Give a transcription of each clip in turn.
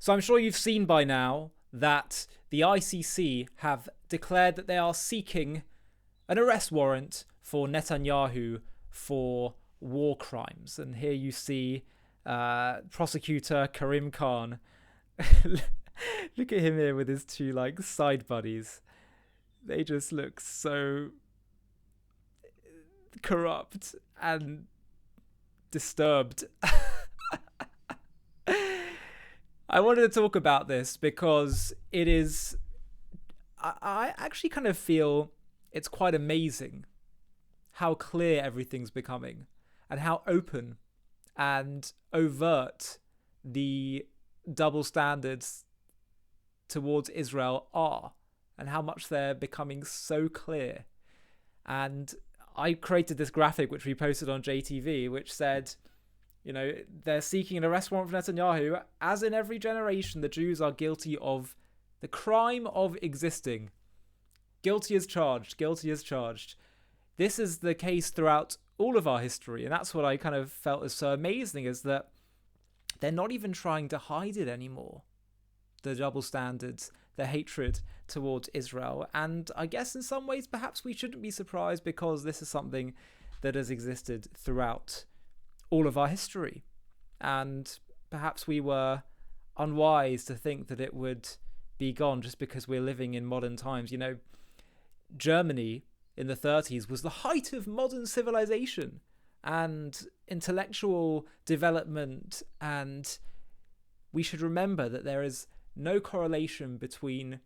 So I'm sure you've seen by now that the ICC have declared that they are seeking an arrest warrant for Netanyahu for war crimes. And here you see prosecutor Karim Khan. Look at him here with his two side buddies. They just look so corrupt and disturbed. I wanted to talk about this because it is... I actually kind of feel it's quite amazing how clear everything's becoming and how open and overt the double standards towards Israel are, and how much they're becoming so clear. And I created this graphic which we posted on JTV, which said, they're seeking an arrest warrant for Netanyahu. As in every generation, the Jews are guilty of the crime of existing. Guilty as charged, guilty as charged. This is the case throughout all of our history, and that's what I kind of felt is so amazing, is that they're not even trying to hide it anymore. The double standards, the hatred towards Israel. And I guess in some ways, perhaps we shouldn't be surprised, because this is something that has existed throughout all of our history. And perhaps we were unwise to think that it would be gone just because we're living in modern times. Germany in the 30s was the height of modern civilization and intellectual development, and we should remember that there is no correlation between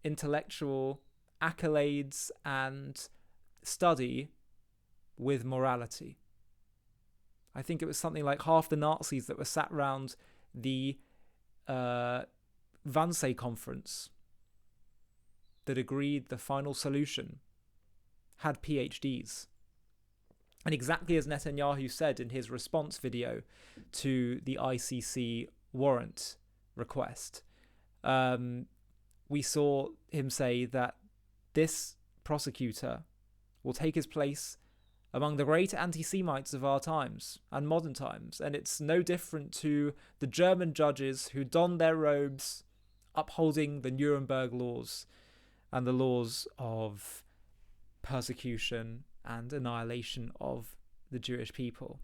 intellectual accolades and study with morality. I think it was something like half the Nazis that were sat round the Wannsee conference that agreed the final solution had PhDs. And exactly as Netanyahu said in his response video to the ICC warrant request, we saw him say that this prosecutor will take his place among the great anti-Semites of our times and modern times. And it's no different to the German judges who donned their robes upholding the Nuremberg laws and the laws of persecution and annihilation of the Jewish people.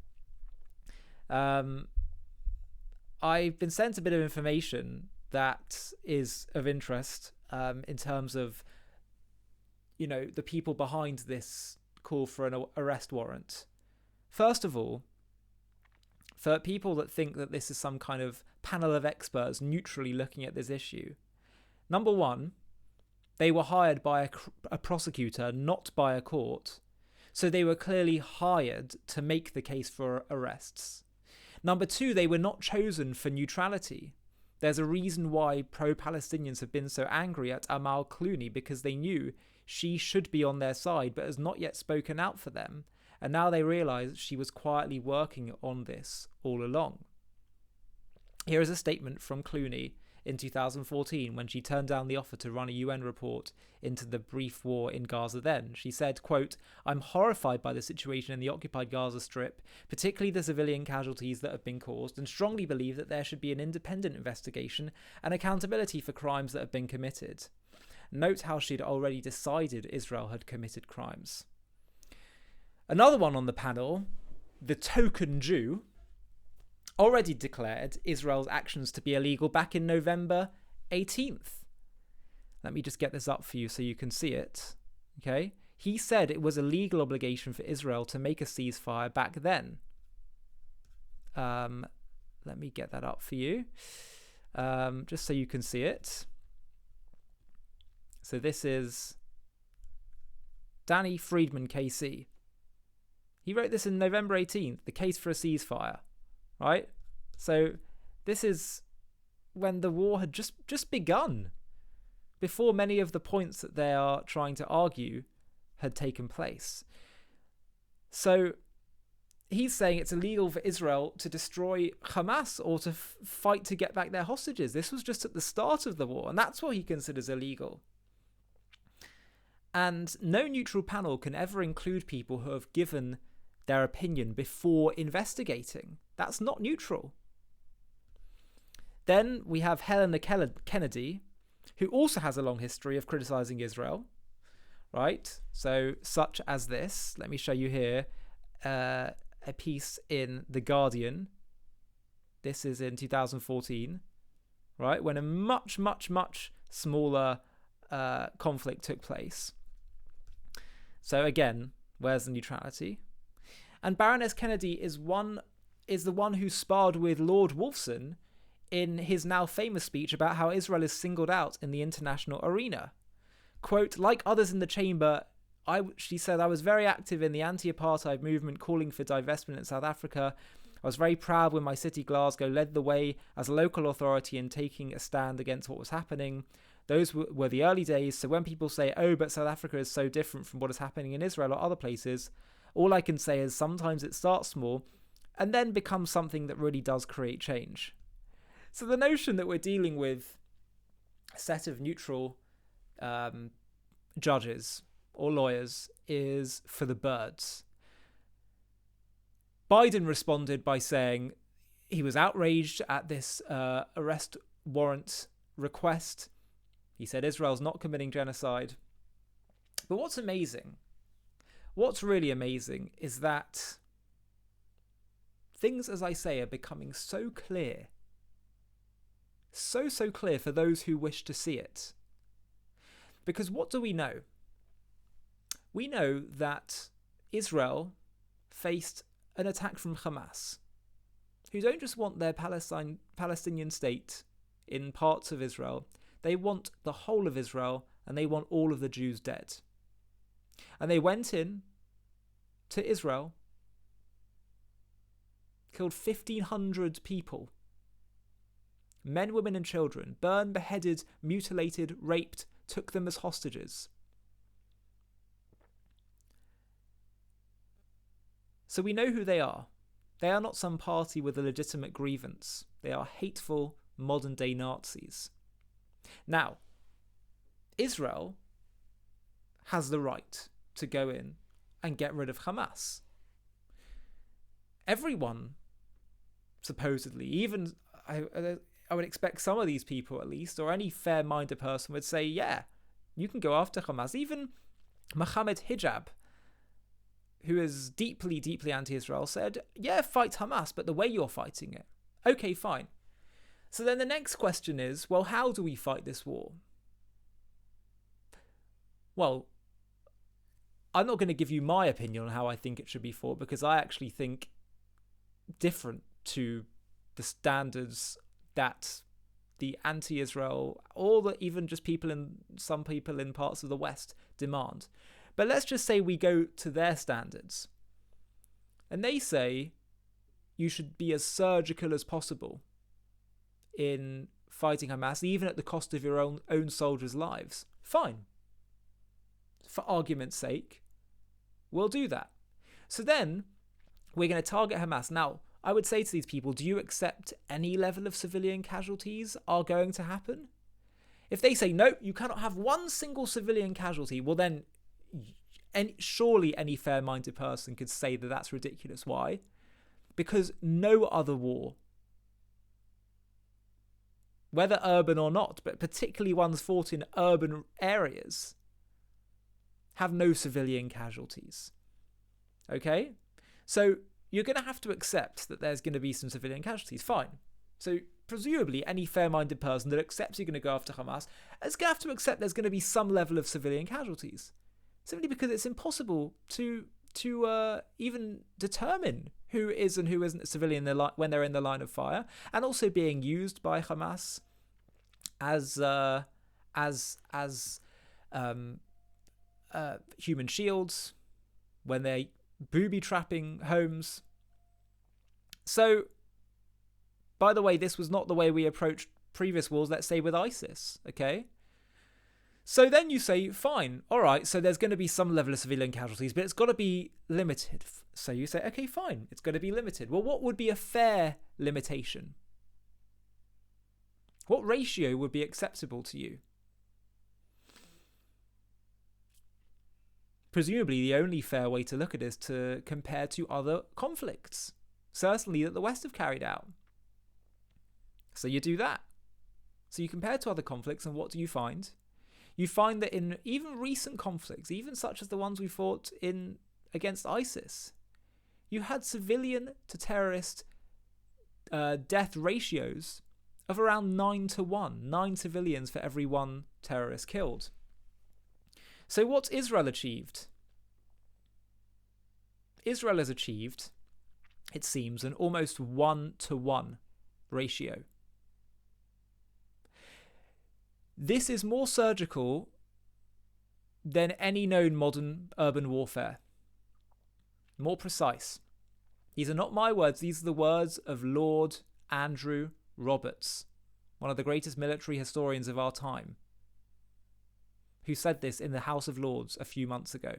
I've been sent a bit of information that is of interest in terms of, the people behind this call for an arrest warrant. First of all, for people that think that this is some kind of panel of experts neutrally looking at this issue, number one, they were hired by a prosecutor, not by a court. So they were clearly hired to make the case for arrests. Number two, they were not chosen for neutrality. There's a reason why pro-Palestinians have been so angry at Amal Clooney, because they knew she should be on their side, but has not yet spoken out for them. And now they realise she was quietly working on this all along. Here is a statement from Clooney in 2014 when she turned down the offer to run a UN report into the brief war in Gaza then. She said, quote, "I'm horrified by the situation in the occupied Gaza Strip, particularly the civilian casualties that have been caused, and strongly believe that there should be an independent investigation and accountability for crimes that have been committed." Note how she'd already decided Israel had committed crimes. Another one on the panel, the token Jew, already declared Israel's actions to be illegal back in November 18th. Let me just get this up for you so you can see it. Okay? He said it was a legal obligation for Israel to make a ceasefire back then. Let me get that up for you, just so you can see it. So this is Danny Friedman, KC. He wrote this in November 18th, the case for a ceasefire, right? So this is when the war had just begun, before many of the points that they are trying to argue had taken place. So he's saying it's illegal for Israel to destroy Hamas or to fight to get back their hostages. This was just at the start of the war, and that's what he considers illegal. And no neutral panel can ever include people who have given their opinion before investigating. That's not neutral. Then we have Helena Kennedy, who also has a long history of criticizing Israel, right? So, such as this. Let me show you here a piece in The Guardian. This is in 2014, right? When a much, much, much smaller conflict took place. So again, where's the neutrality? And Baroness Kennedy is the one who sparred with Lord Wolfson in his now famous speech about how Israel is singled out in the international arena. Quote, like others in the chamber, she said, I was very active in the anti-apartheid movement calling for divestment in South Africa. I was very proud when my city, Glasgow, led the way as a local authority in taking a stand against what was happening. Those were the early days. So when people say, oh, but South Africa is so different from what is happening in Israel or other places, all I can say is sometimes it starts small and then becomes something that really does create change. So the notion that we're dealing with a set of neutral judges or lawyers is for the birds. Biden responded by saying he was outraged at this arrest warrant request. He said Israel's not committing genocide. But what's really amazing is that things, as I say, are becoming so clear. So clear for those who wish to see it. Because what do we know? We know that Israel faced an attack from Hamas, who don't just want their Palestinian state in parts of Israel, they want the whole of Israel and they want all of the Jews dead. And they went in to Israel, killed 1,500 people, men, women and children, burned, beheaded, mutilated, raped, took them as hostages. So we know who they are. They are not some party with a legitimate grievance. They are hateful, modern-day Nazis. Now, Israel has the right to go in and get rid of Hamas. Everyone, supposedly, even I would expect some of these people at least, or any fair-minded person would say, yeah, you can go after Hamas. Even Mohammed Hijab, who is deeply, deeply anti-Israel, said, yeah, fight Hamas, but the way you're fighting it. Okay, fine. So then the next question is, well, how do we fight this war? Well, I'm not going to give you my opinion on how I think it should be fought, because I actually think different to the standards that the anti-Israel, or even just some people in parts of the West demand. But let's just say we go to their standards. And they say you should be as surgical as possible in fighting Hamas, even at the cost of your own soldiers' lives. Fine. For argument's sake, we'll do that. So then we're going to target Hamas. Now, I would say to these people, do you accept any level of civilian casualties are going to happen? If they say, no, you cannot have one single civilian casualty, well then, surely any fair-minded person could say that that's ridiculous. Why? Because no other war, whether urban or not, but particularly ones fought in urban areas, have no civilian casualties. Okay? So you're going to have to accept that there's going to be some civilian casualties. Fine. So presumably any fair-minded person that accepts you're going to go after Hamas is going to have to accept there's going to be some level of civilian casualties. Simply because it's impossible to even determine who is and who isn't a civilian when they're in the line of fire, and also being used by Hamas as human shields when they're booby-trapping homes. So, by the way, this was not the way we approached previous wars, let's say with ISIS, okay? So then you say, fine, all right, so there's going to be some level of civilian casualties, but it's got to be limited. So you say, okay, fine, it's going to be limited. Well, what would be a fair limitation? What ratio would be acceptable to you? Presumably, the only fair way to look at it is to compare to other conflicts, certainly that the West have carried out. So you do that. So you compare to other conflicts, and what do you find? You find that in even recent conflicts, even such as the ones we fought in against ISIS, you had civilian to terrorist death ratios of around 9-1, 9 civilians for every 1 terrorist killed. So what's Israel achieved? Israel has achieved, it seems, an almost 1-1 ratio. This is more surgical than any known modern urban warfare. More precise. These are not my words, these are the words of Lord Andrew Roberts, one of the greatest military historians of our time, who said this in the House of Lords a few months ago.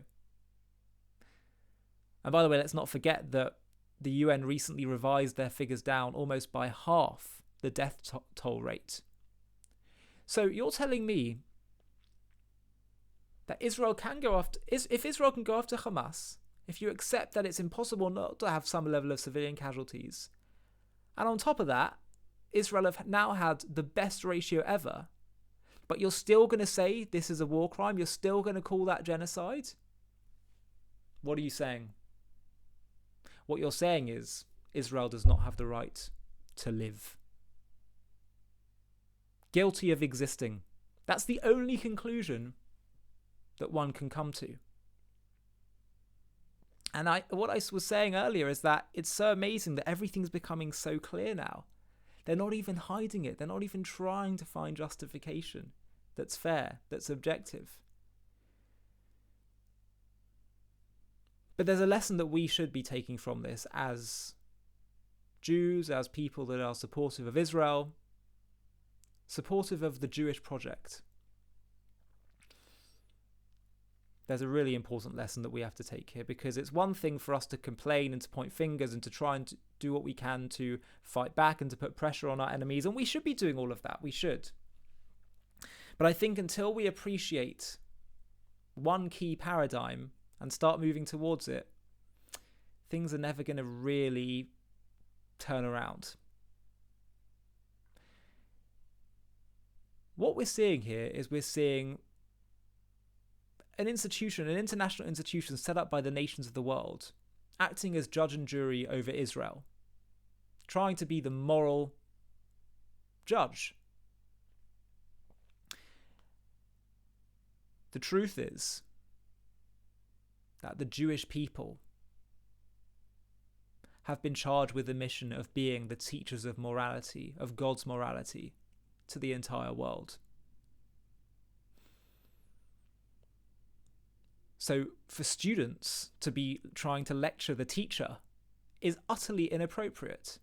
And by the way, let's not forget that the UN recently revised their figures down almost by half the death toll rate. So you're telling me that Israel can go after, if Israel can go after Hamas, if you accept that it's impossible not to have some level of civilian casualties, and on top of that, Israel have now had the best ratio ever, but you're still going to say this is a war crime? You're still going to call that genocide? What are you saying? What you're saying is Israel does not have the right to live. Guilty of existing. That's the only conclusion that one can come to. And what I was saying earlier is that it's so amazing that everything's becoming so clear now. They're not even hiding it. They're not even trying to find justification that's fair, that's objective. But there's a lesson that we should be taking from this as Jews, as people that are supportive of Israel, supportive of the Jewish project. There's a really important lesson that we have to take here, because it's one thing for us to complain and to point fingers and to try and do what we can to fight back and to put pressure on our enemies, and we should be doing all of that. We should. But I think until we appreciate one key paradigm and start moving towards it, things are never going to really turn around. What we're seeing here is we're seeing an institution, an international institution set up by the nations of the world, acting as judge and jury over Israel, trying to be the moral judge. The truth is that the Jewish people have been charged with the mission of being the teachers of morality, of God's morality, to the entire world. So for students to be trying to lecture the teacher is utterly inappropriate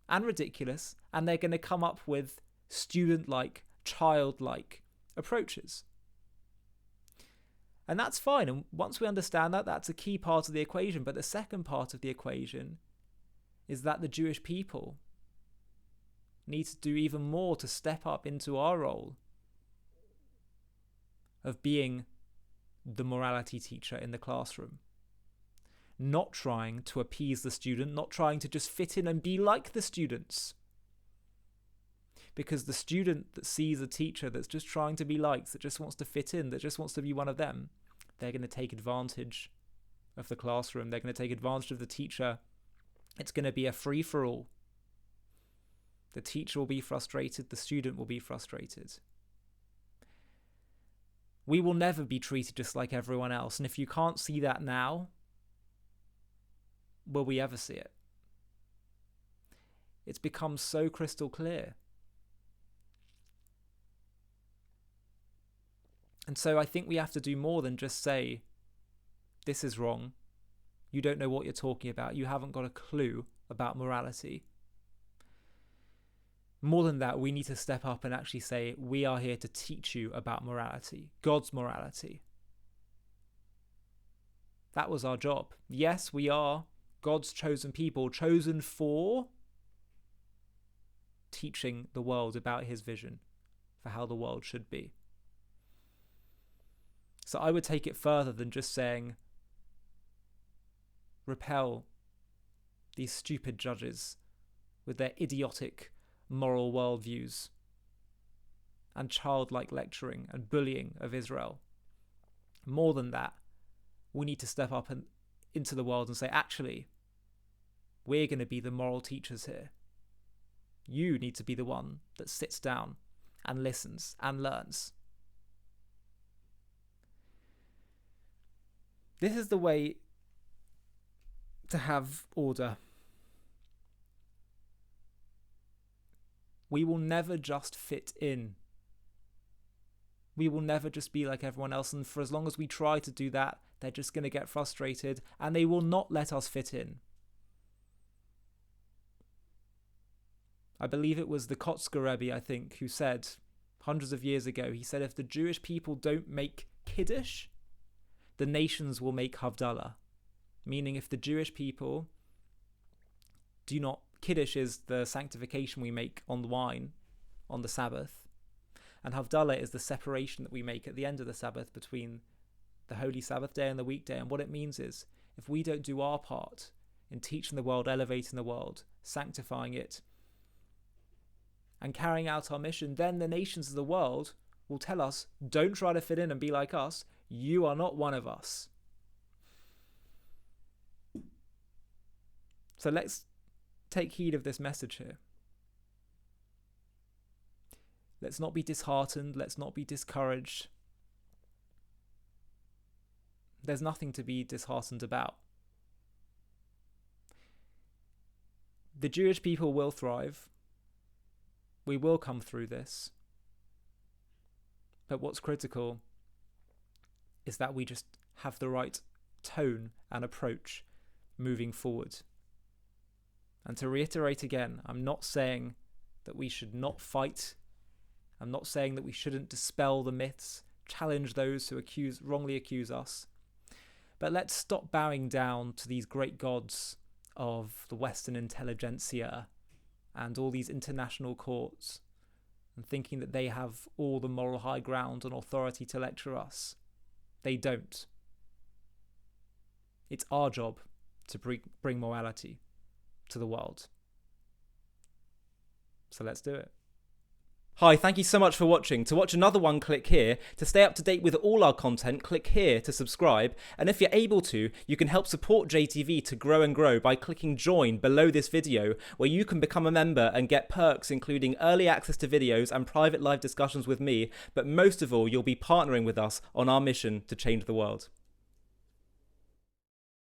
and ridiculous, and they're going to come up with student-like, childlike approaches. And that's fine, and once we understand that, that's a key part of the equation. But the second part of the equation is that the Jewish people need to do even more to step up into our role of being the morality teacher in the classroom. Not trying to appease the student, not trying to just fit in and be like the students. Because the student that sees a teacher that's just trying to be liked, that just wants to fit in, that just wants to be one of them, they're going to take advantage of the classroom. They're going to take advantage of the teacher. It's going to be a free-for-all. The teacher will be frustrated. The student will be frustrated. We will never be treated just like everyone else. And if you can't see that now, will we ever see it? It's become so crystal clear. And so I think we have to do more than just say, this is wrong. You don't know what you're talking about. You haven't got a clue about morality. More than that, we need to step up and actually say, we are here to teach you about morality, God's morality. That was our job. Yes, we are God's chosen people, chosen for teaching the world about his vision for how the world should be. So I would take it further than just saying, repel these stupid judges with their idiotic moral worldviews and childlike lecturing and bullying of Israel. More than that, we need to step up into the world and say, actually, we're going to be the moral teachers here. You need to be the one that sits down and listens and learns. This is the way to have order. We will never just fit in. We will never just be like everyone else, and for as long as we try to do that, they're just going to get frustrated and they will not let us fit in. I believe it was the Kotzker Rebbe, I think, who said hundreds of years ago, he said, if the Jewish people don't make Kiddush, the nations will make Havdalah. Meaning if the Jewish people do not, Kiddush is the sanctification we make on the wine on the Sabbath, and Havdalah is the separation that we make at the end of the Sabbath between the holy Sabbath day and the weekday. And what it means is, if we don't do our part in teaching the world, elevating the world, sanctifying it, and carrying out our mission, then the nations of the world will tell us, don't try to fit in and be like us. You are not one of us. So let's take heed of this message here. Let's not be disheartened. Let's not be discouraged. There's nothing to be disheartened about. The Jewish people will thrive. We will come through this. But what's critical is that we just have the right tone and approach moving forward. And to reiterate again, I'm not saying that we should not fight. I'm not saying that we shouldn't dispel the myths, challenge those who wrongly accuse us. But let's stop bowing down to these great gods of the Western intelligentsia and all these international courts and thinking that they have all the moral high ground and authority to lecture us. They don't. It's our job to bring morality to the world. So let's do it. Hi, thank you so much for watching. To watch another one, click here. To stay up to date with all our content, click here to subscribe. And if you're able to, you can help support JTV to grow and grow by clicking join below this video, where you can become a member and get perks including early access to videos and private live discussions with me. But most of all, you'll be partnering with us on our mission to change the world.